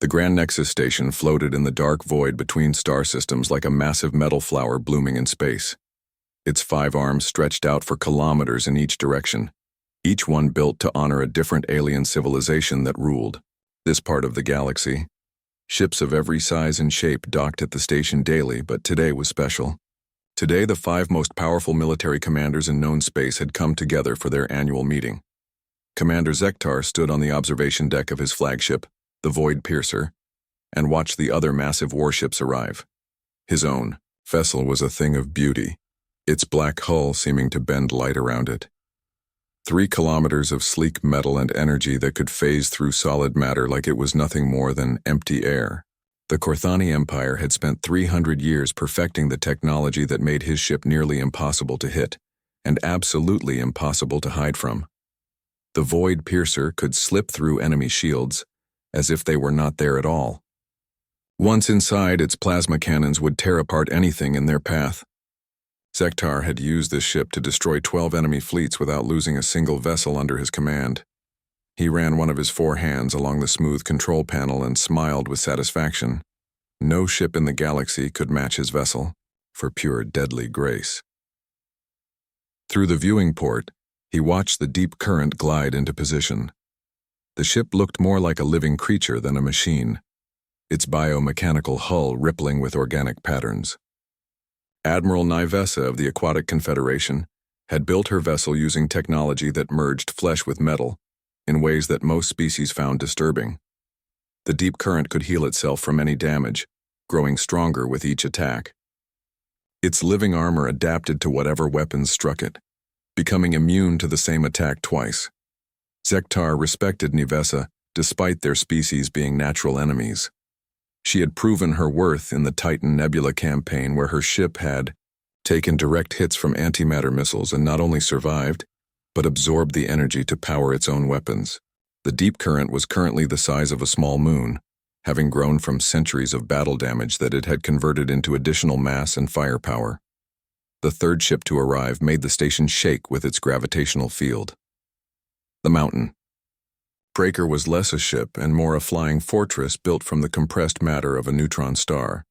The Grand Nexus station floated in the dark void between star systems like a massive metal flower blooming in space. Its 5 arms stretched out for kilometers in each direction, each one built to honor a different alien civilization that ruled this part of the galaxy. Ships of every size and shape docked at the station daily, but today was special. Today, the 5 most powerful military commanders in known space had come together for their annual meeting. Commander Zektar stood on the observation deck of his flagship, the Void Piercer, and watched the other massive warships arrive. His own vessel was a thing of beauty, its black hull seeming to bend light around it. 3 kilometers of sleek metal and energy that could phase through solid matter like it was nothing more than empty air. The Korthani Empire had spent 300 years perfecting the technology that made his ship nearly impossible to hit, and absolutely impossible to hide from. The Void Piercer could slip through enemy shields, as if they were not there at all. Once inside, its plasma cannons would tear apart anything in their path. Zektar had used this ship to destroy 12 enemy fleets without losing a single vessel under his command. He ran one of his 4 hands along the smooth control panel and smiled with satisfaction. No ship in the galaxy could match his vessel, for pure deadly grace. Through the viewing port, he watched the deep current glide into position. The ship looked more like a living creature than a machine, its biomechanical hull rippling with organic patterns. Admiral Nyvesa of the Aquatic Confederation had built her vessel using technology that merged flesh with metal in ways that most species found disturbing. The deep current could heal itself from any damage, growing stronger with each attack. Its living armor adapted to whatever weapons struck it, becoming immune to the same attack twice. Zektar respected Nyvesa despite their species being natural enemies. She had proven her worth in the Titan Nebula campaign where her ship had taken direct hits from antimatter missiles and not only survived, but absorbed the energy to power its own weapons. The deep current was currently the size of a small moon, having grown from centuries of battle damage that it had converted into additional mass and firepower. The 3rd ship to arrive made the station shake with its gravitational field. The Mountain Breaker was less a ship and more a flying fortress built from the compressed matter of a neutron star.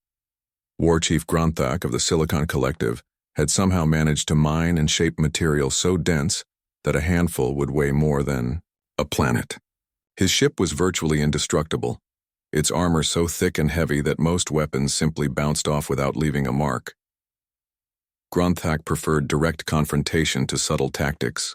War Chief Granthak of the Silicon Collective had somehow managed to mine and shape material so dense that a handful would weigh more than a planet. His ship was virtually indestructible, its armor so thick and heavy that most weapons simply bounced off without leaving a mark. Granthak preferred direct confrontation to subtle tactics.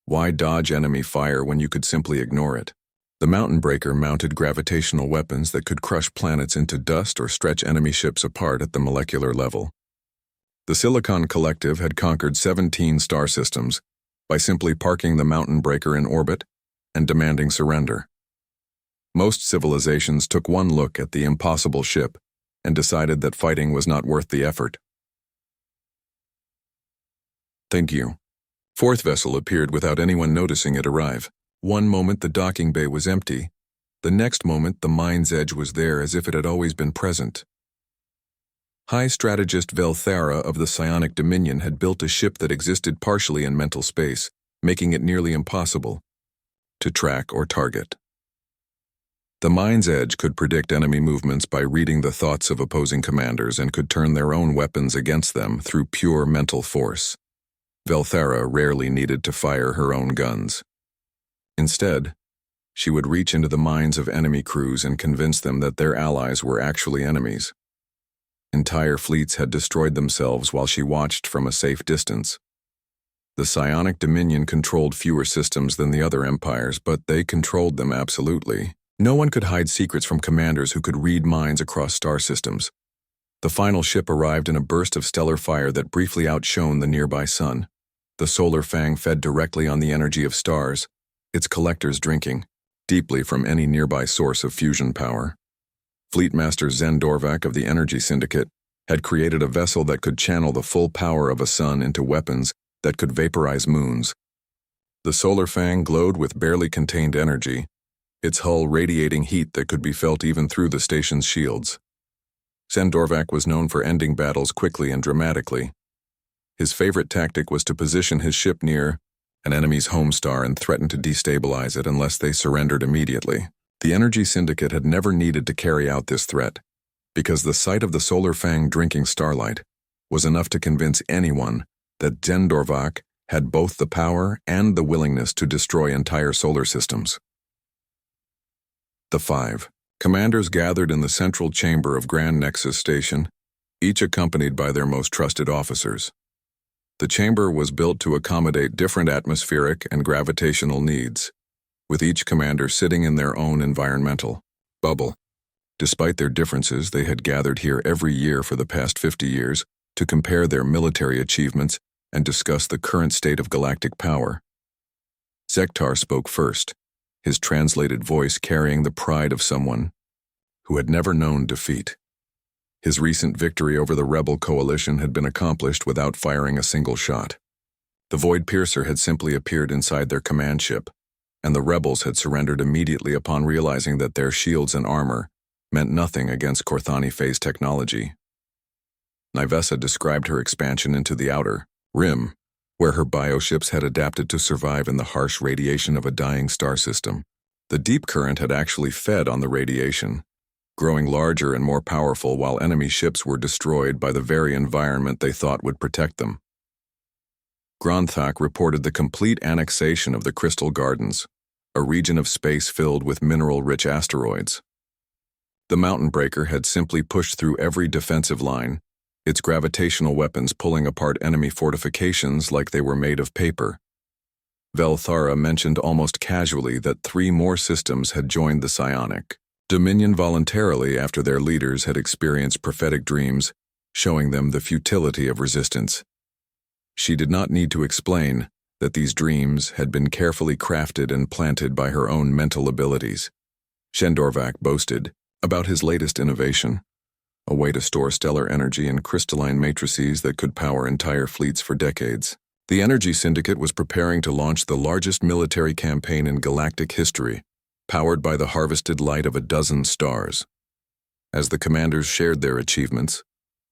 Why dodge enemy fire when you could simply ignore it? The Mountain Breaker mounted gravitational weapons that could crush planets into dust or stretch enemy ships apart at the molecular level. The Silicon Collective had conquered 17 star systems by simply parking the Mountain Breaker in orbit and demanding surrender. Most civilizations took one look at the impossible ship and decided that fighting was not worth the effort. Thank you. 4th vessel appeared without anyone noticing it arrive. One moment the docking bay was empty, the next moment the Mind's Edge was there as if it had always been present. High Strategist Velthara of the Psionic Dominion had built a ship that existed partially in mental space, making it nearly impossible to track or target. The Mind's Edge could predict enemy movements by reading the thoughts of opposing commanders and could turn their own weapons against them through pure mental force. Velthara rarely needed to fire her own guns. Instead, she would reach into the minds of enemy crews and convince them that their allies were actually enemies. Entire fleets had destroyed themselves while she watched from a safe distance. The Psionic Dominion controlled fewer systems than the other empires, but they controlled them absolutely. No one could hide secrets from commanders who could read minds across star systems. The final ship arrived in a burst of stellar fire that briefly outshone the nearby sun. The solar fang fed directly on the energy of stars, its collectors drinking deeply from any nearby source of fusion power. Fleetmaster Zen Dorvac of the Energy Syndicate had created a vessel that could channel the full power of a sun into weapons that could vaporize moons. The solar fang glowed with barely contained energy, its hull radiating heat that could be felt even through the station's shields. Zen Dorvac was known for ending battles quickly and dramatically. His favorite tactic was to position his ship near an enemy's home star and threaten to destabilize it unless they surrendered immediately. The Energy Syndicate had never needed to carry out this threat, because the sight of the Solar Fang drinking starlight was enough to convince anyone that Zendorvak had both the power and the willingness to destroy entire solar systems. The 5 commanders gathered in the central chamber of Grand Nexus Station, each accompanied by their most trusted officers. The chamber was built to accommodate different atmospheric and gravitational needs, with each commander sitting in their own environmental bubble. Despite their differences, they had gathered here every year for the past 50 years to compare their military achievements and discuss the current state of galactic power. Zektar spoke first, his translated voice carrying the pride of someone who had never known defeat. His recent victory over the rebel coalition had been accomplished without firing a single shot. The Void Piercer had simply appeared inside their command ship, and the rebels had surrendered immediately upon realizing that their shields and armor meant nothing against Corthani phase technology. Nivessa described her expansion into the outer rim, where her bioships had adapted to survive in the harsh radiation of a dying star system. The deep current had actually fed on the radiation, growing larger and more powerful while enemy ships were destroyed by the very environment they thought would protect them. Gronthak reported the complete annexation of the Crystal Gardens, a region of space filled with mineral-rich asteroids. The Mountain Breaker had simply pushed through every defensive line, its gravitational weapons pulling apart enemy fortifications like they were made of paper. Velthara mentioned almost casually that 3 more systems had joined the Psionic Dominion voluntarily after their leaders had experienced prophetic dreams, showing them the futility of resistance. She did not need to explain that these dreams had been carefully crafted and planted by her own mental abilities. Zendorvak boasted about his latest innovation, a way to store stellar energy in crystalline matrices that could power entire fleets for decades. The Energy Syndicate was preparing to launch the largest military campaign in galactic history, powered by the harvested light of a dozen stars. As the commanders shared their achievements,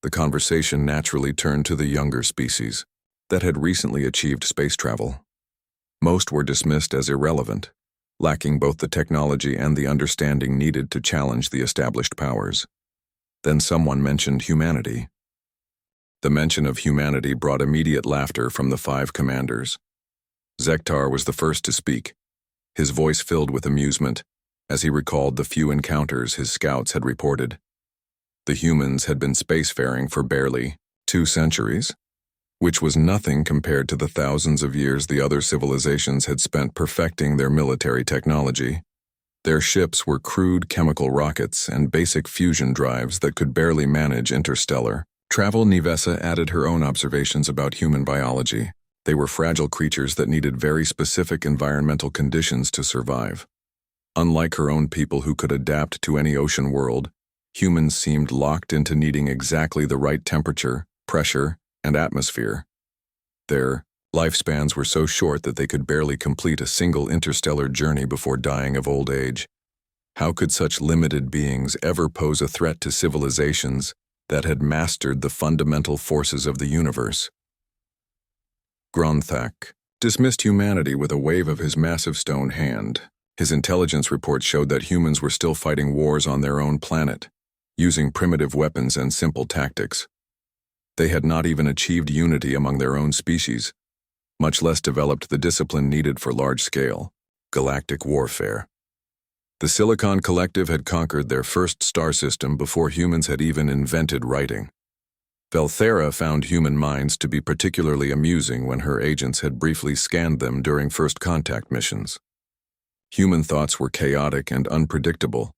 the conversation naturally turned to the younger species that had recently achieved space travel. Most were dismissed as irrelevant, lacking both the technology and the understanding needed to challenge the established powers. Then someone mentioned humanity. The mention of humanity brought immediate laughter from the 5 commanders. Zektar was the first to speak, his voice filled with amusement as he recalled the few encounters his scouts had reported. The humans had been spacefaring for barely 2 centuries, which was nothing compared to the thousands of years the other civilizations had spent perfecting their military technology. Their ships were crude chemical rockets and basic fusion drives that could barely manage interstellar travel. Nivessa added her own observations about human biology. They were fragile creatures that needed very specific environmental conditions to survive. Unlike her own people who could adapt to any ocean world, humans seemed locked into needing exactly the right temperature, pressure, and atmosphere. Their lifespans were so short that they could barely complete a single interstellar journey before dying of old age. How could such limited beings ever pose a threat to civilizations that had mastered the fundamental forces of the universe? Gronthak dismissed humanity with a wave of his massive stone hand. His intelligence report showed that humans were still fighting wars on their own planet, using primitive weapons and simple tactics. They had not even achieved unity among their own species, much less developed the discipline needed for large-scale galactic warfare. The Silicon Collective had conquered their first star system before humans had even invented writing. Velthara found human minds to be particularly amusing when her agents had briefly scanned them during first contact missions. Human thoughts were chaotic and unpredictable,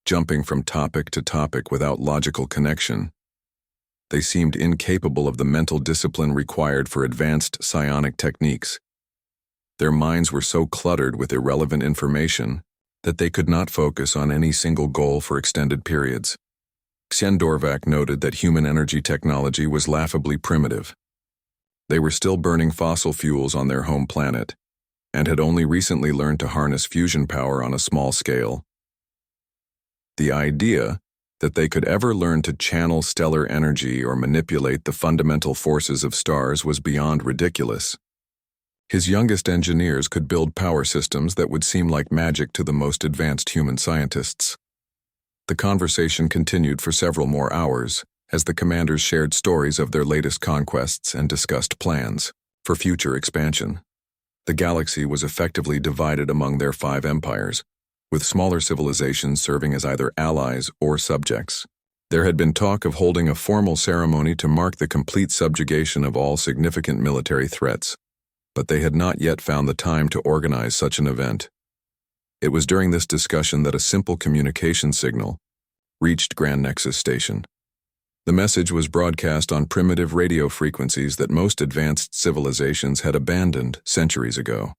jumping from topic to topic without logical connection. They seemed incapable of the mental discipline required for advanced psionic techniques. Their minds were so cluttered with irrelevant information that they could not focus on any single goal for extended periods. Zendorvak noted that human energy technology was laughably primitive. They were still burning fossil fuels on their home planet, and had only recently learned to harness fusion power on a small scale. The idea that they could ever learn to channel stellar energy or manipulate the fundamental forces of stars was beyond ridiculous. His youngest engineers could build power systems that would seem like magic to the most advanced human scientists. The conversation continued for several more hours, as the commanders shared stories of their latest conquests and discussed plans for future expansion. The galaxy was effectively divided among their 5 empires, with smaller civilizations serving as either allies or subjects. There had been talk of holding a formal ceremony to mark the complete subjugation of all significant military threats, but they had not yet found the time to organize such an event. It was during this discussion that a simple communication signal reached Grand Nexus Station. The message was broadcast on primitive radio frequencies that most advanced civilizations had abandoned centuries ago.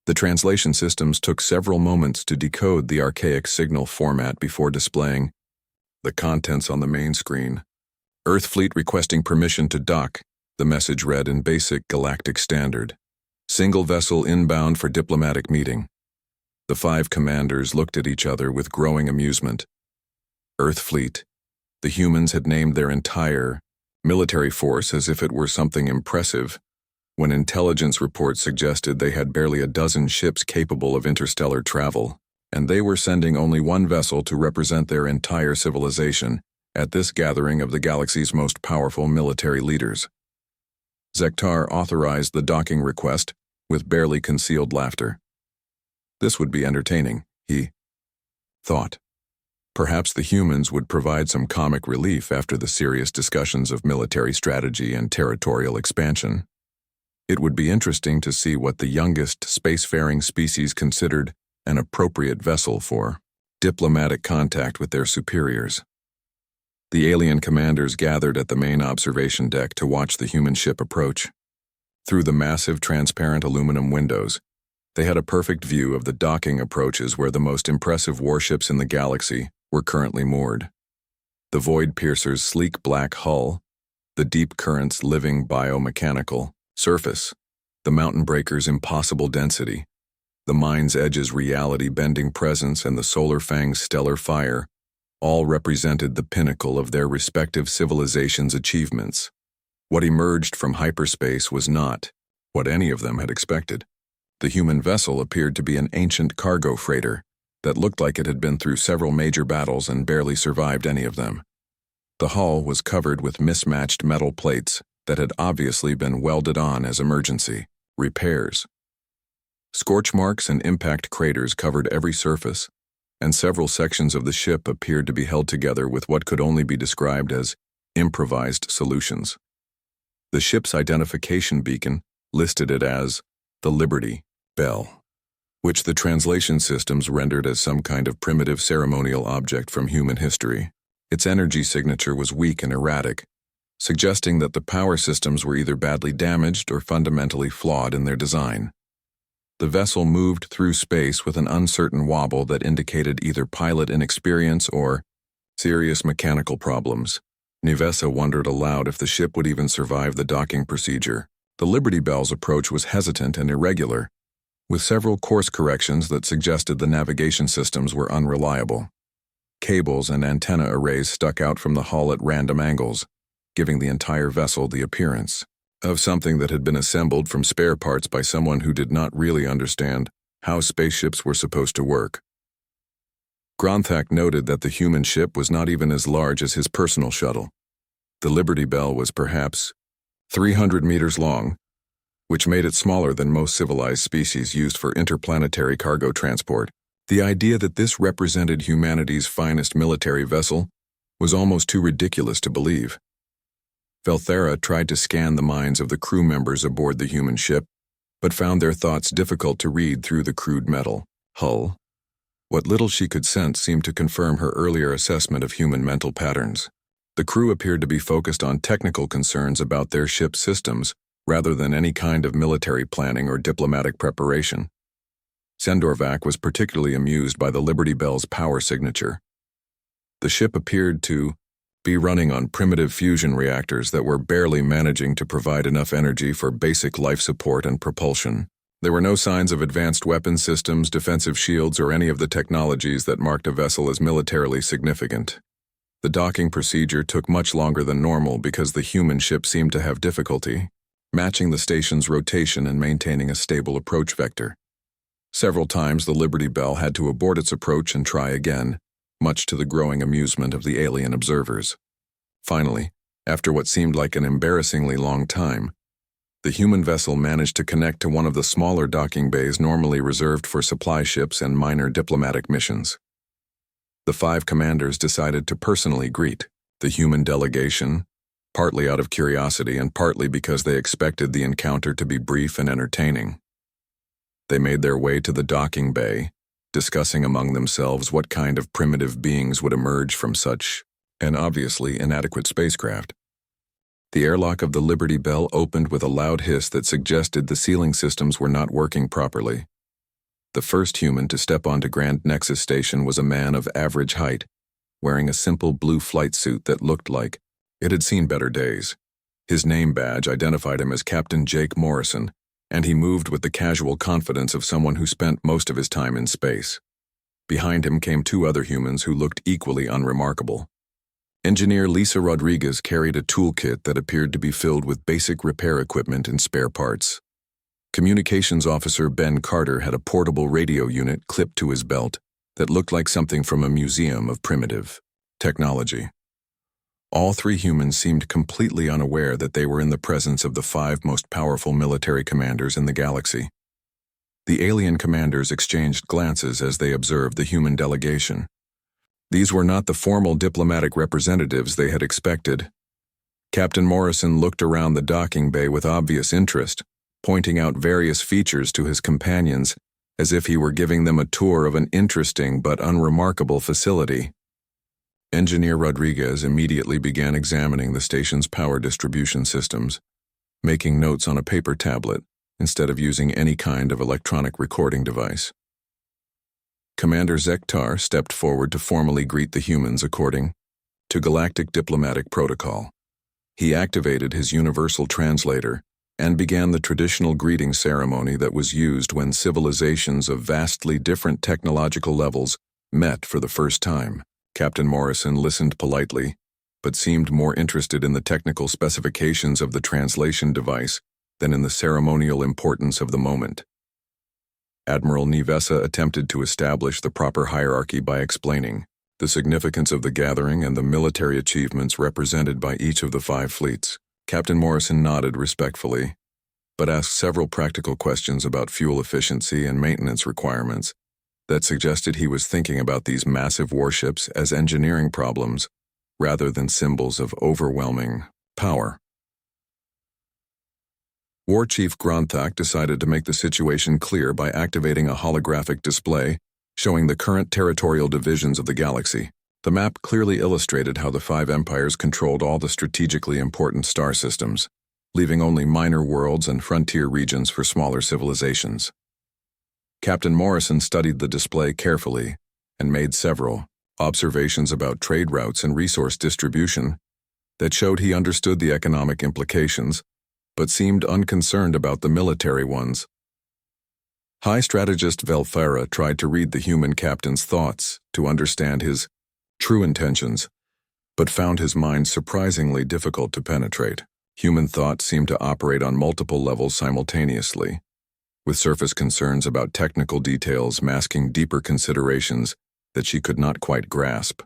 The translation systems took several moments to decode the archaic signal format before displaying the contents on the main screen. Earth fleet requesting permission to dock, the message read in basic galactic standard. Single vessel inbound for diplomatic meeting. The 5 commanders looked at each other with growing amusement. Earth fleet. The humans had named their entire military force as if it were something impressive, when intelligence reports suggested they had barely a dozen ships capable of interstellar travel, and they were sending only one vessel to represent their entire civilization at this gathering of the galaxy's most powerful military leaders. Zektar authorized the docking request with barely concealed laughter. This would be entertaining, he thought. Perhaps the humans would provide some comic relief after the serious discussions of military strategy and territorial expansion. It would be interesting to see what the youngest spacefaring species considered an appropriate vessel for diplomatic contact with their superiors. The alien commanders gathered at the main observation deck to watch the human ship approach. Through the massive transparent aluminum windows, they had a perfect view of the docking approaches where the most impressive warships in the galaxy were currently moored. The Void Piercer's sleek black hull, the Deep Current's living biomechanical surface, the Mountain Breaker's impossible density, the Mind's Edge's reality-bending presence, and the Solar Fang's stellar fire all represented the pinnacle of their respective civilizations' achievements. What emerged from hyperspace was not what any of them had expected. The human vessel appeared to be an ancient cargo freighter that looked like it had been through several major battles and barely survived any of them. The hull was covered with mismatched metal plates that had obviously been welded on as emergency repairs. Scorch marks and impact craters covered every surface, and several sections of the ship appeared to be held together with what could only be described as improvised solutions. The ship's identification beacon listed it as the Liberty Bell, which the translation systems rendered as some kind of primitive ceremonial object from human history. Its energy signature was weak and erratic, suggesting that the power systems were either badly damaged or fundamentally flawed in their design. The vessel moved through space with an uncertain wobble that indicated either pilot inexperience or serious mechanical problems. Nivessa wondered aloud if the ship would even survive the docking procedure. The Liberty Bell's approach was hesitant and irregular, with several course corrections that suggested the navigation systems were unreliable. Cables and antenna arrays stuck out from the hull at random angles, giving the entire vessel the appearance of something that had been assembled from spare parts by someone who did not really understand how spaceships were supposed to work. Gronthak noted that the human ship was not even as large as his personal shuttle. The Liberty Bell was perhaps 300 meters long, which made it smaller than most civilized species used for interplanetary cargo transport. The idea that this represented humanity's finest military vessel was almost too ridiculous to believe. Velthera tried to scan the minds of the crew members aboard the human ship, but found their thoughts difficult to read through the crude metal hull. What little she could sense seemed to confirm her earlier assessment of human mental patterns. The crew appeared to be focused on technical concerns about their ship's systems, rather than any kind of military planning or diplomatic preparation. Sendorvac was particularly amused by the Liberty Bell's power signature. The ship appeared to be running on primitive fusion reactors that were barely managing to provide enough energy for basic life support and propulsion. There were no signs of advanced weapon systems, defensive shields, or any of the technologies that marked a vessel as militarily significant. The docking procedure took much longer than normal because the human ship seemed to have difficulty matching the station's rotation and maintaining a stable approach vector. Several times the Liberty Bell had to abort its approach and try again, much to the growing amusement of the alien observers. Finally, after what seemed like an embarrassingly long time, the human vessel managed to connect to one of the smaller docking bays normally reserved for supply ships and minor diplomatic missions. The 5 commanders decided to personally greet the human delegation, partly out of curiosity and partly because they expected the encounter to be brief and entertaining. They made their way to the docking bay, discussing among themselves what kind of primitive beings would emerge from such an obviously inadequate spacecraft. The airlock of the Liberty Bell opened with a loud hiss that suggested the sealing systems were not working properly. The first human to step onto Grand Nexus Station was a man of average height, wearing a simple blue flight suit that looked like it had seen better days. His name badge identified him as Captain Jake Morrison, and he moved with the casual confidence of someone who spent most of his time in space. Behind him came 2 other humans who looked equally unremarkable. Engineer Lisa Rodriguez carried a toolkit that appeared to be filled with basic repair equipment and spare parts. Communications Officer Ben Carter had a portable radio unit clipped to his belt that looked like something from a museum of primitive technology. All 3 humans seemed completely unaware that they were in the presence of the 5 most powerful military commanders in the galaxy. The alien commanders exchanged glances as they observed the human delegation. These were not the formal diplomatic representatives they had expected. Captain Morrison looked around the docking bay with obvious interest, pointing out various features to his companions as if he were giving them a tour of an interesting but unremarkable facility. Engineer Rodriguez immediately began examining the station's power distribution systems, making notes on a paper tablet instead of using any kind of electronic recording device. Commander Zektar stepped forward to formally greet the humans according to Galactic Diplomatic Protocol. He activated his universal translator and began the traditional greeting ceremony that was used when civilizations of vastly different technological levels met for the first time. Captain Morrison listened politely, but seemed more interested in the technical specifications of the translation device than in the ceremonial importance of the moment. Admiral Nivesa attempted to establish the proper hierarchy by explaining the significance of the gathering and the military achievements represented by each of the 5 fleets. Captain Morrison nodded respectfully, but asked several practical questions about fuel efficiency and maintenance requirements that suggested he was thinking about these massive warships as engineering problems rather than symbols of overwhelming power. War Chief Gronthak decided to make the situation clear by activating a holographic display showing the current territorial divisions of the galaxy. The map clearly illustrated how the 5 empires controlled all the strategically important star systems, leaving only minor worlds and frontier regions for smaller civilizations. Captain Morrison studied the display carefully and made several observations about trade routes and resource distribution that showed he understood the economic implications, but seemed unconcerned about the military ones. High Strategist Velfera tried to read the human captain's thoughts to understand his true intentions, but found his mind surprisingly difficult to penetrate. Human thought seemed to operate on multiple levels simultaneously, with surface concerns about technical details masking deeper considerations that she could not quite grasp.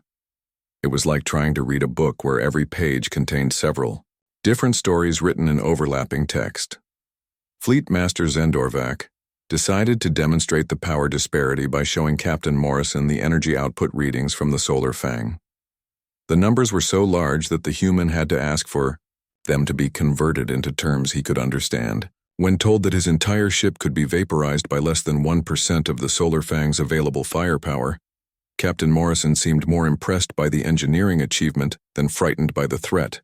It was like trying to read a book where every page contained several different stories written in overlapping text. Fleet Master Zendorvac decided to demonstrate the power disparity by showing Captain Morrison the energy output readings from the Solar Fang. The numbers were so large that the human had to ask for them to be converted into terms he could understand. When told that his entire ship could be vaporized by less than 1% of the Solar Fang's available firepower, Captain Morrison seemed more impressed by the engineering achievement than frightened by the threat.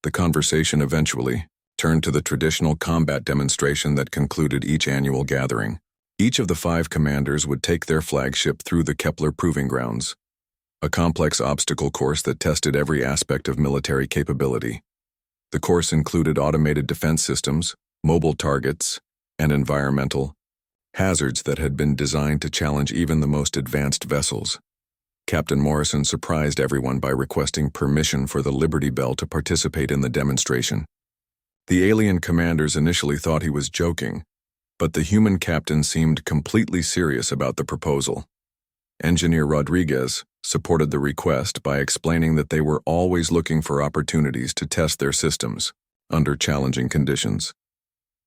The conversation eventually turned to the traditional combat demonstration that concluded each annual gathering. Each of the 5 commanders would take their flagship through the Kepler Proving Grounds, a complex obstacle course that tested every aspect of military capability. The course included automated defense systems, mobile targets, and environmental hazards that had been designed to challenge even the most advanced vessels. Captain Morrison surprised everyone by requesting permission for the Liberty Bell to participate in the demonstration. The alien commanders initially thought he was joking, but the human captain seemed completely serious about the proposal. Engineer Rodriguez supported the request by explaining that they were always looking for opportunities to test their systems under challenging conditions.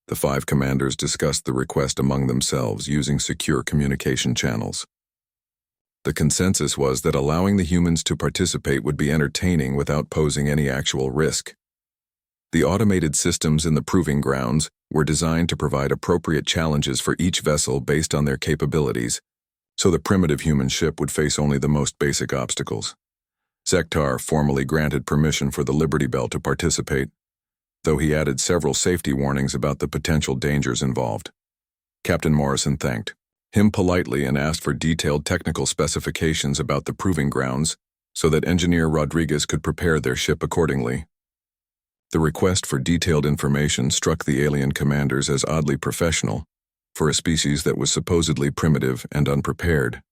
The 5 commanders discussed the request among themselves using secure communication channels. The consensus was that allowing the humans to participate would be entertaining without posing any actual risk. The automated systems in the proving grounds were designed to provide appropriate challenges for each vessel based on their capabilities, so the primitive human ship would face only the most basic obstacles. Zektar formally granted permission for the Liberty Bell to participate, though he added several safety warnings about the potential dangers involved. Captain Morrison thanked him politely and asked for detailed technical specifications about the proving grounds so that Engineer Rodriguez could prepare their ship accordingly. The request for detailed information struck the alien commanders as oddly professional for a species that was supposedly primitive and unprepared.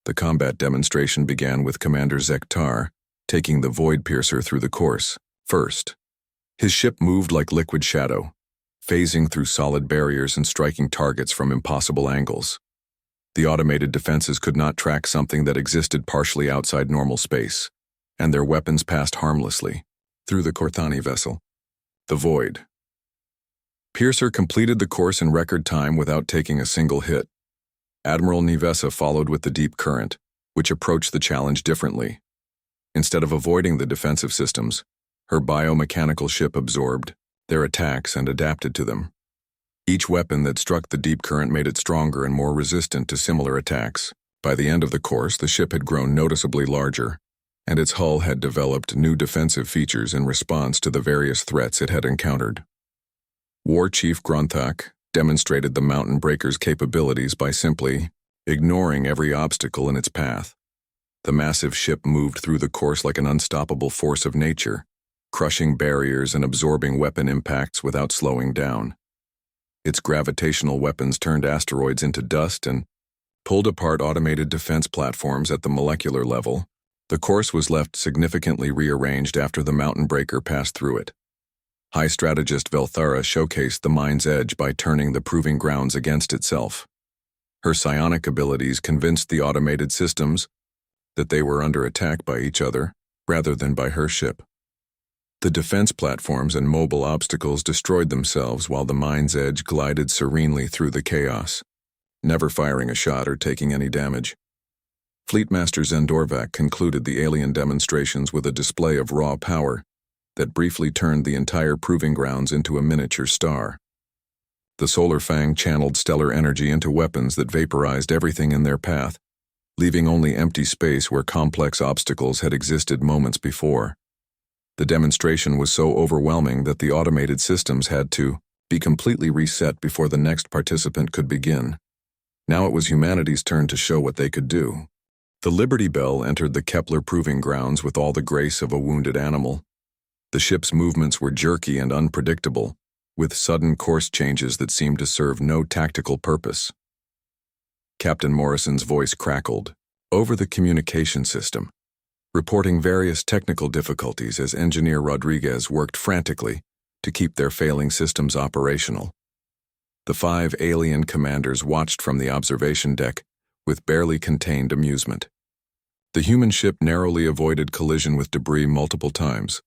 The combat demonstration began with Commander Zektar taking the Void Piercer through the course first. His ship moved like liquid shadow, phasing through solid barriers and striking targets from impossible angles. The automated defenses could not track something that existed partially outside normal space, and their weapons passed harmlessly through the Corthani vessel. The Void Piercer completed the course in record time without taking a single hit. Admiral Nivesa followed with the Deep Current, which approached the challenge differently. Instead of avoiding the defensive systems, her biomechanical ship absorbed their attacks and adapted to them. Each weapon that struck the Deep Current made it stronger and more resistant to similar attacks. By the end of the course, the ship had grown noticeably larger, and its hull had developed new defensive features in response to the various threats it had encountered. War Chief Gronthak demonstrated the Mountain Breaker's capabilities by simply ignoring every obstacle in its path. The massive ship moved through the course like an unstoppable force of nature, crushing barriers and absorbing weapon impacts without slowing down. Its gravitational weapons turned asteroids into dust and pulled apart automated defense platforms at the molecular level. The course was left significantly rearranged after the Mountain Breaker passed through it. High strategist Velthara showcased the mind's edge by turning the proving grounds against itself. Her psionic abilities convinced the automated systems that they were under attack by each other rather than by her ship. The defense platforms and mobile obstacles destroyed themselves while the mind's edge glided serenely through the chaos, never firing a shot or taking any damage. Fleetmaster Zendorvak concluded the alien demonstrations with a display of raw power that briefly turned the entire proving grounds into a miniature star. The Solar Fang channeled stellar energy into weapons that vaporized everything in their path, leaving only empty space where complex obstacles had existed moments before. The demonstration was so overwhelming that the automated systems had to be completely reset before the next participant could begin. Now it was humanity's turn to show what they could do. The Liberty Bell entered the Kepler proving grounds with all the grace of a wounded animal. The ship's movements were jerky and unpredictable, with sudden course changes that seemed to serve no tactical purpose. Captain Morrison's voice crackled over the communication system, reporting various technical difficulties as Engineer Rodriguez worked frantically to keep their failing systems operational. The 5 alien commanders watched from the observation deck with barely contained amusement. The human ship narrowly avoided collision with debris multiple times,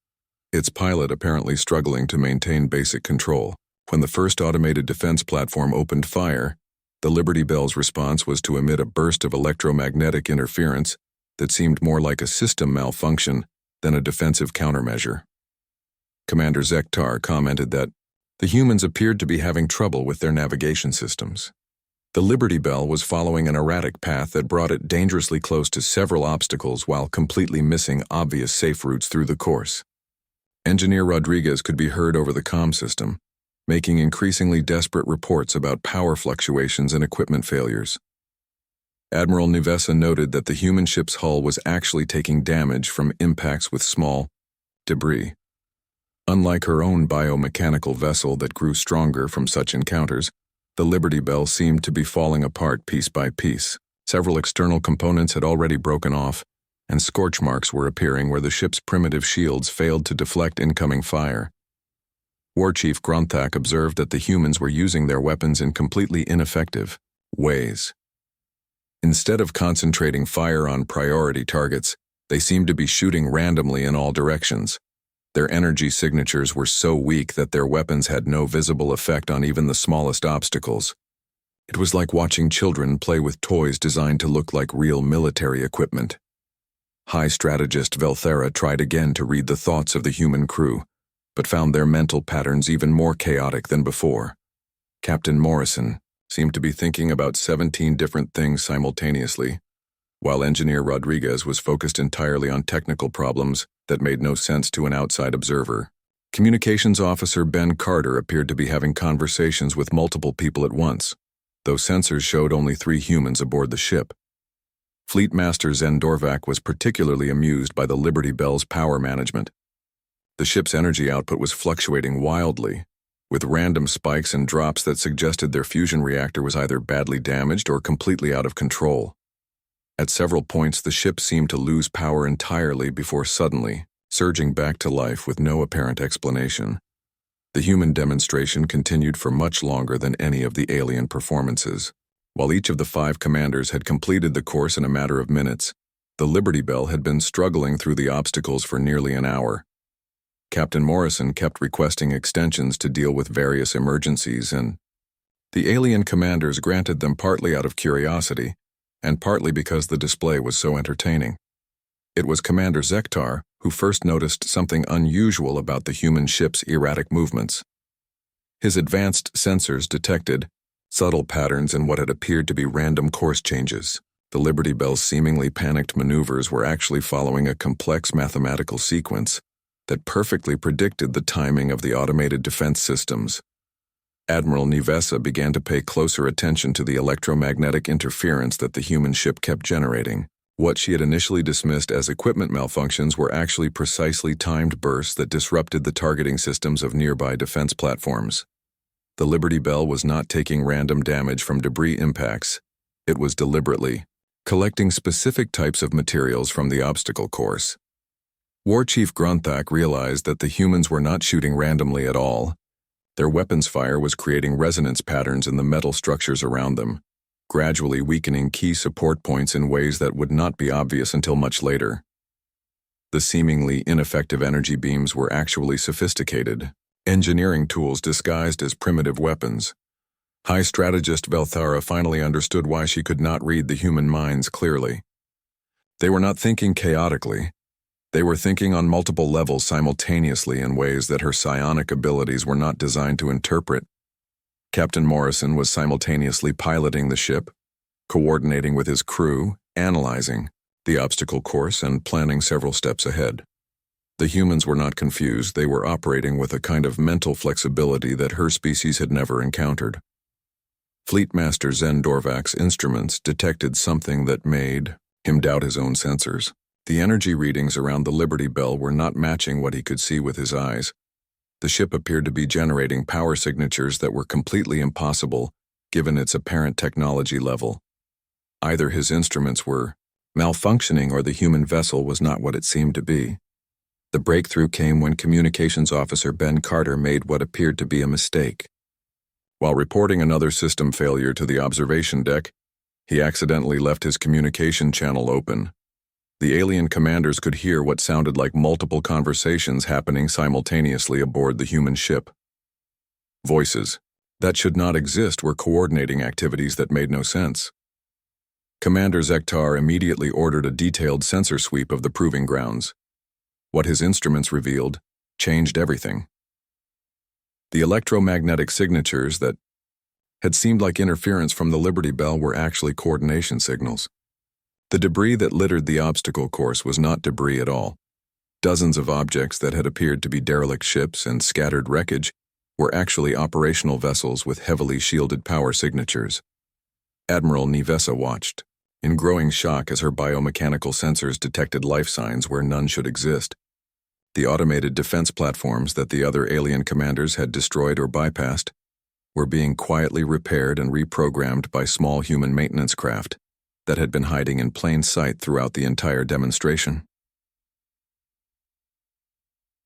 its pilot apparently struggling to maintain basic control. When the first automated defense platform opened fire, the Liberty Bell's response was to emit a burst of electromagnetic interference that seemed more like a system malfunction than a defensive countermeasure. Commander Zektar commented that the humans appeared to be having trouble with their navigation systems. The Liberty Bell was following an erratic path that brought it dangerously close to several obstacles while completely missing obvious safe routes through the course. Engineer Rodriguez could be heard over the comm system, making increasingly desperate reports about power fluctuations and equipment failures. Admiral Nivesa noted that the human ship's hull was actually taking damage from impacts with small debris. Unlike her own biomechanical vessel that grew stronger from such encounters, the Liberty Bell seemed to be falling apart piece by piece. Several external components had already broken off, and scorch marks were appearing where the ship's primitive shields failed to deflect incoming fire. War Chief Grunthak observed that the humans were using their weapons in completely ineffective ways. Instead of concentrating fire on priority targets, they seemed to be shooting randomly in all directions. Their energy signatures were so weak that their weapons had no visible effect on even the smallest obstacles. It was like watching children play with toys designed to look like real military equipment. High Strategist Velthera tried again to read the thoughts of the human crew, but found their mental patterns even more chaotic than before. Captain Morrison seemed to be thinking about 17 different things simultaneously, while Engineer Rodriguez was focused entirely on technical problems that made no sense to an outside observer. Communications Officer Ben Carter appeared to be having conversations with multiple people at once, though sensors showed only 3 humans aboard the ship. Fleet Master Zen Dorvac was particularly amused by the Liberty Bell's power management. The ship's energy output was fluctuating wildly, with random spikes and drops that suggested their fusion reactor was either badly damaged or completely out of control. At several points, the ship seemed to lose power entirely before suddenly surging back to life with no apparent explanation. The human demonstration continued for much longer than any of the alien performances. While each of the 5 commanders had completed the course in a matter of minutes, the Liberty Bell had been struggling through the obstacles for nearly an hour. Captain Morrison kept requesting extensions to deal with various emergencies, and the alien commanders granted them partly out of curiosity, and partly because the display was so entertaining. It was Commander Zektar who first noticed something unusual about the human ship's erratic movements. His advanced sensors detected subtle patterns in what had appeared to be random course changes. The Liberty Bell's seemingly panicked maneuvers were actually following a complex mathematical sequence that perfectly predicted the timing of the automated defense systems. Admiral Nivesa began to pay closer attention to the electromagnetic interference that the human ship kept generating. What she had initially dismissed as equipment malfunctions were actually precisely timed bursts that disrupted the targeting systems of nearby defense platforms. The Liberty Bell was not taking random damage from debris impacts. It was deliberately collecting specific types of materials from the obstacle course. War Chief Grunthak realized that the humans were not shooting randomly at all. Their weapons fire was creating resonance patterns in the metal structures around them, gradually weakening key support points in ways that would not be obvious until much later. The seemingly ineffective energy beams were actually sophisticated engineering tools disguised as primitive weapons. High Strategist Velthara finally understood why she could not read the human minds clearly. They were not thinking chaotically. They were thinking on multiple levels simultaneously in ways that her psionic abilities were not designed to interpret. Captain Morrison was simultaneously piloting the ship, coordinating with his crew, analyzing the obstacle course, and planning several steps ahead. The humans were not confused. They were operating with a kind of mental flexibility that her species had never encountered. Fleet Master Zen Dorvac's instruments detected something that made him doubt his own sensors. The energy readings around the Liberty Bell were not matching what he could see with his eyes. The ship appeared to be generating power signatures that were completely impossible given its apparent technology level. Either his instruments were malfunctioning or the human vessel was not what it seemed to be. The breakthrough came when Communications Officer Ben Carter made what appeared to be a mistake. While reporting another system failure to the observation deck, he accidentally left his communication channel open. The alien commanders could hear what sounded like multiple conversations happening simultaneously aboard the human ship. Voices that should not exist were coordinating activities that made no sense. Commander Zektar immediately ordered a detailed sensor sweep of the proving grounds. What his instruments revealed changed everything. The electromagnetic signatures that had seemed like interference from the Liberty Bell were actually coordination signals. The debris that littered the obstacle course was not debris at all. Dozens of objects that had appeared to be derelict ships and scattered wreckage were actually operational vessels with heavily shielded power signatures. Admiral Nivesa watched, in growing shock as her biomechanical sensors detected life signs where none should exist. The automated defense platforms that the other alien commanders had destroyed or bypassed were being quietly repaired and reprogrammed by small human maintenance craft that had been hiding in plain sight throughout the entire demonstration.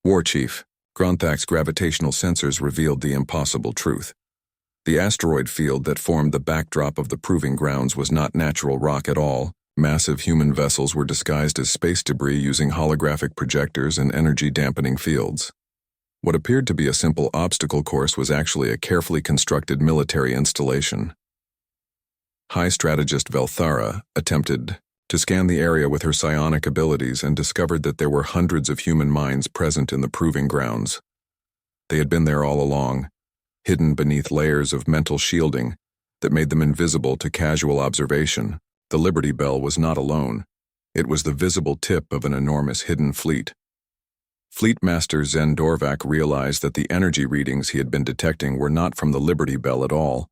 War Chief, Gronthak's gravitational sensors revealed the impossible truth. The asteroid field that formed the backdrop of the proving grounds was not natural rock at all. Massive human vessels were disguised as space debris using holographic projectors and energy-dampening fields. What appeared to be a simple obstacle course was actually a carefully constructed military installation. High strategist Velthara attempted to scan the area with her psionic abilities and discovered that there were hundreds of human minds present in the proving grounds. They had been there all along, hidden beneath layers of mental shielding that made them invisible to casual observation. The Liberty Bell was not alone. It was the visible tip of an enormous hidden fleet. Fleet Master Zen Dorvac realized that the energy readings he had been detecting were not from the Liberty Bell at all.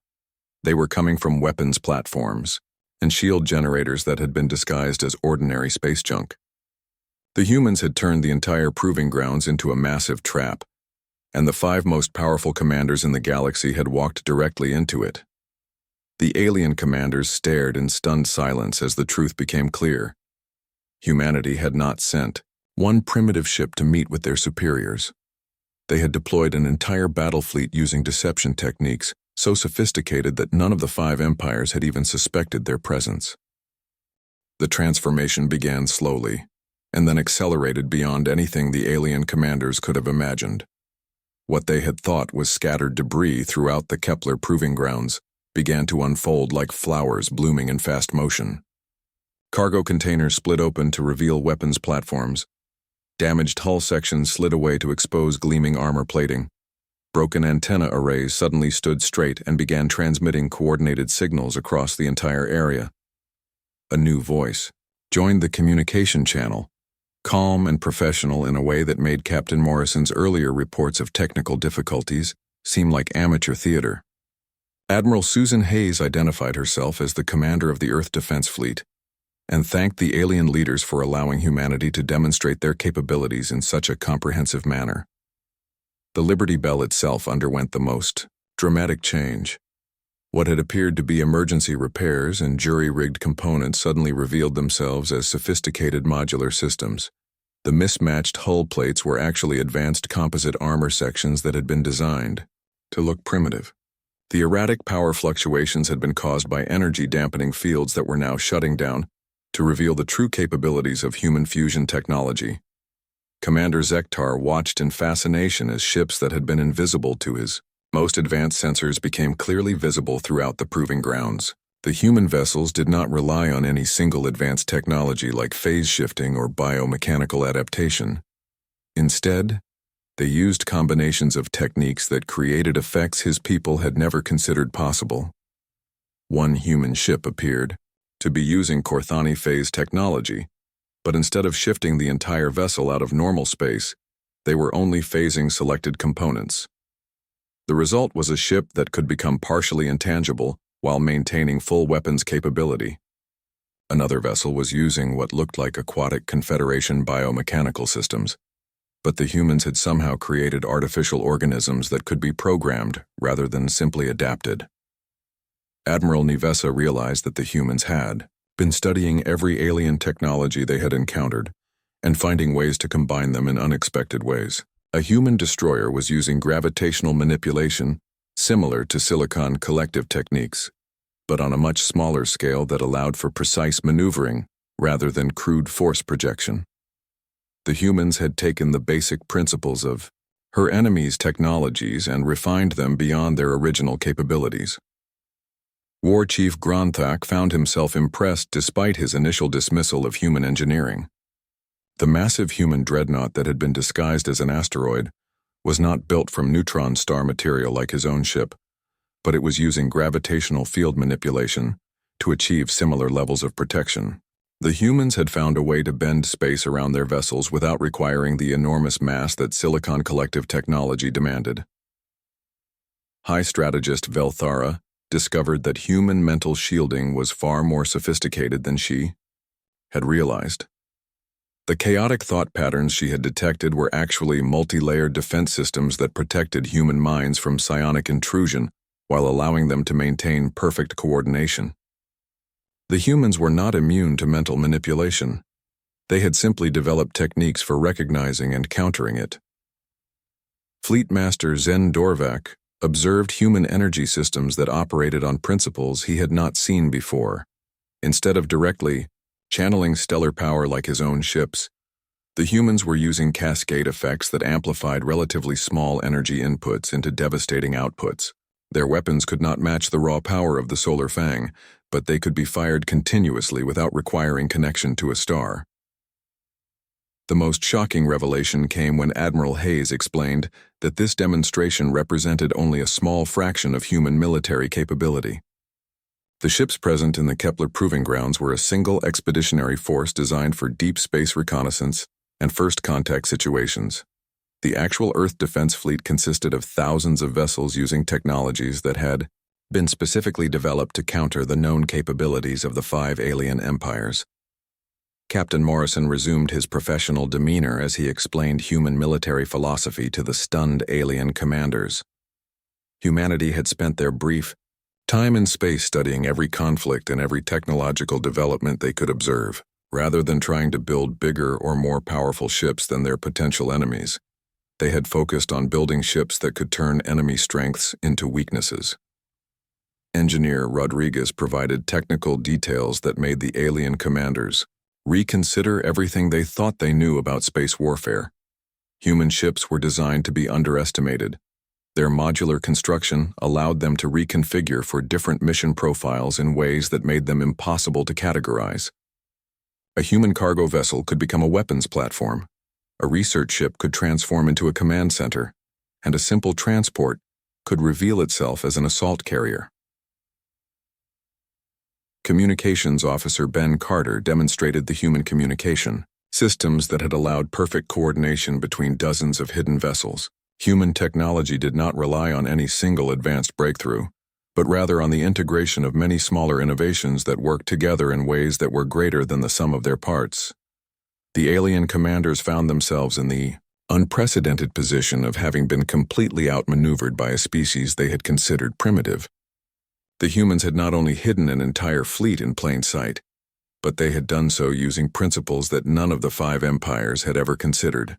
They were coming from weapons platforms and shield generators that had been disguised as ordinary space junk. The humans had turned the entire proving grounds into a massive trap, and the 5 most powerful commanders in the galaxy had walked directly into it. The alien commanders stared in stunned silence as the truth became clear. Humanity had not sent one primitive ship to meet with their superiors. They had deployed an entire battle fleet using deception techniques so sophisticated that none of the 5 empires had even suspected their presence. The transformation began slowly, and then accelerated beyond anything the alien commanders could have imagined. What they had thought was scattered debris throughout the Kepler proving grounds began to unfold like flowers blooming in fast motion. Cargo containers split open to reveal weapons platforms. Damaged hull sections slid away to expose gleaming armor plating. Broken antenna arrays suddenly stood straight and began transmitting coordinated signals across the entire area. A new voice joined the communication channel, calm and professional in a way that made Captain Morrison's earlier reports of technical difficulties seem like amateur theater. Admiral Susan Hayes identified herself as the commander of the Earth Defense Fleet and thanked the alien leaders for allowing humanity to demonstrate their capabilities in such a comprehensive manner. The Liberty Bell itself underwent the most dramatic change. What had appeared to be emergency repairs and jury-rigged components suddenly revealed themselves as sophisticated modular systems. The mismatched hull plates were actually advanced composite armor sections that had been designed to look primitive. The erratic power fluctuations had been caused by energy-dampening fields that were now shutting down to reveal the true capabilities of human fusion technology. Commander Zektar watched in fascination as ships that had been invisible to his most advanced sensors became clearly visible throughout the proving grounds. The human vessels did not rely on any single advanced technology like phase shifting or biomechanical adaptation. Instead, they used combinations of techniques that created effects his people had never considered possible. One human ship appeared to be using Corthani phase technology, but instead of shifting the entire vessel out of normal space, they were only phasing selected components. The result was a ship that could become partially intangible while maintaining full weapons capability. Another vessel was using what looked like aquatic Confederation biomechanical systems, but the humans had somehow created artificial organisms that could be programmed rather than simply adapted. Admiral Nivessa realized that the humans had been studying every alien technology they had encountered and finding ways to combine them in unexpected ways. A human destroyer was using gravitational manipulation similar to silicon collective techniques, but on a much smaller scale that allowed for precise maneuvering rather than crude force projection. The humans had taken the basic principles of her enemy's technologies and refined them beyond their original capabilities. War Chief Gronthak found himself impressed despite his initial dismissal of human engineering. The massive human dreadnought that had been disguised as an asteroid was not built from neutron star material like his own ship, but it was using gravitational field manipulation to achieve similar levels of protection. The humans had found a way to bend space around their vessels without requiring the enormous mass that silicon collective technology demanded. High strategist Velthara discovered that human mental shielding was far more sophisticated than she had realized. The chaotic thought patterns she had detected were actually multi-layered defense systems that protected human minds from psionic intrusion while allowing them to maintain perfect coordination. The humans were not immune to mental manipulation. They had simply developed techniques for recognizing and countering it. Fleet Master Zen Dorvac observed human energy systems that operated on principles he had not seen before. Instead of directly channeling stellar power like his own ships, the humans were using cascade effects that amplified relatively small energy inputs into devastating outputs. Their weapons could not match the raw power of the solar fang, but they could be fired continuously without requiring connection to a star. The most shocking revelation came when Admiral Hayes explained that this demonstration represented only a small fraction of human military capability. The ships present in the Kepler Proving Grounds were a single expeditionary force designed for deep space reconnaissance and first contact situations. The actual Earth defense fleet consisted of thousands of vessels using technologies that had been specifically developed to counter the known capabilities of the 5 alien empires. Captain Morrison resumed his professional demeanor as he explained human military philosophy to the stunned alien commanders. Humanity had spent their brief time in space studying every conflict and every technological development they could observe, rather than trying to build bigger or more powerful ships than their potential enemies. They had focused on building ships that could turn enemy strengths into weaknesses. Engineer Rodriguez provided technical details that made the alien commanders reconsider everything they thought they knew about space warfare. Human ships were designed to be underestimated. Their modular construction allowed them to reconfigure for different mission profiles in ways that made them impossible to categorize. A human cargo vessel could become a weapons platform. A research ship could transform into a command center, and a simple transport could reveal itself as an assault carrier. Communications Officer Ben Carter demonstrated the human communication systems that had allowed perfect coordination between dozens of hidden vessels. Human technology did not rely on any single advanced breakthrough, but rather on the integration of many smaller innovations that worked together in ways that were greater than the sum of their parts. The alien commanders found themselves in the unprecedented position of having been completely outmaneuvered by a species they had considered primitive. The humans had not only hidden an entire fleet in plain sight, but they had done so using principles that none of the 5 empires had ever considered.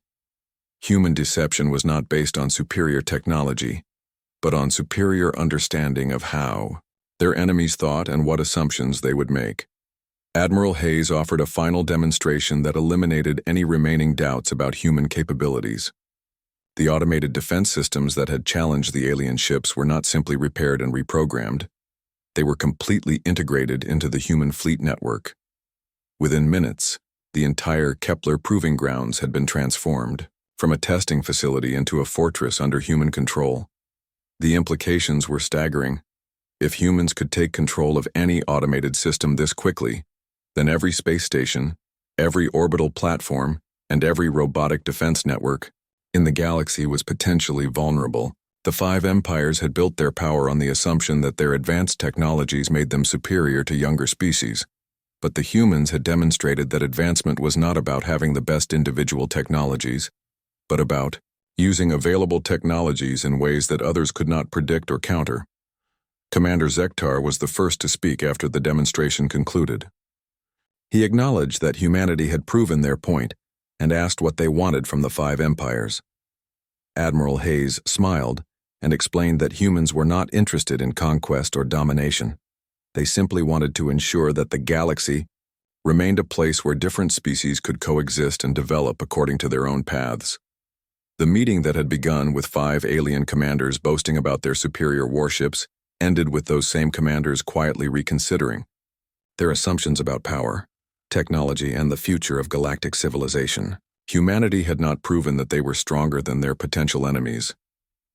Human deception was not based on superior technology, but on superior understanding of how their enemies thought and what assumptions they would make. Admiral Hayes offered a final demonstration that eliminated any remaining doubts about human capabilities. The automated defense systems that had challenged the alien ships were not simply repaired and reprogrammed. They were completely integrated into the human fleet network. Within minutes, the entire Kepler Proving Grounds had been transformed from a testing facility into a fortress under human control. The implications were staggering. If humans could take control of any automated system this quickly, then every space station, every orbital platform, and every robotic defense network in the galaxy was potentially vulnerable. The 5 empires had built their power on the assumption that their advanced technologies made them superior to younger species. But the humans had demonstrated that advancement was not about having the best individual technologies, but about using available technologies in ways that others could not predict or counter. Commander Zektar was the first to speak after the demonstration concluded. He acknowledged that humanity had proven their point and asked what they wanted from the 5 empires. Admiral Hayes smiled and explained that humans were not interested in conquest or domination. They simply wanted to ensure that the galaxy remained a place where different species could coexist and develop according to their own paths. The meeting that had begun with 5 alien commanders boasting about their superior warships ended with those same commanders quietly reconsidering their assumptions about power, technology, and the future of galactic civilization. Humanity had not proven that they were stronger than their potential enemies,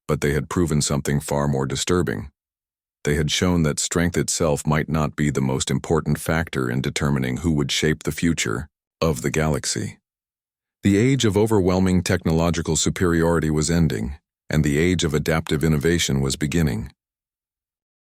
but they had proven something far more disturbing. They had shown that strength itself might not be the most important factor in determining who would shape the future of the galaxy. The age of overwhelming technological superiority was ending, and the age of adaptive innovation was beginning.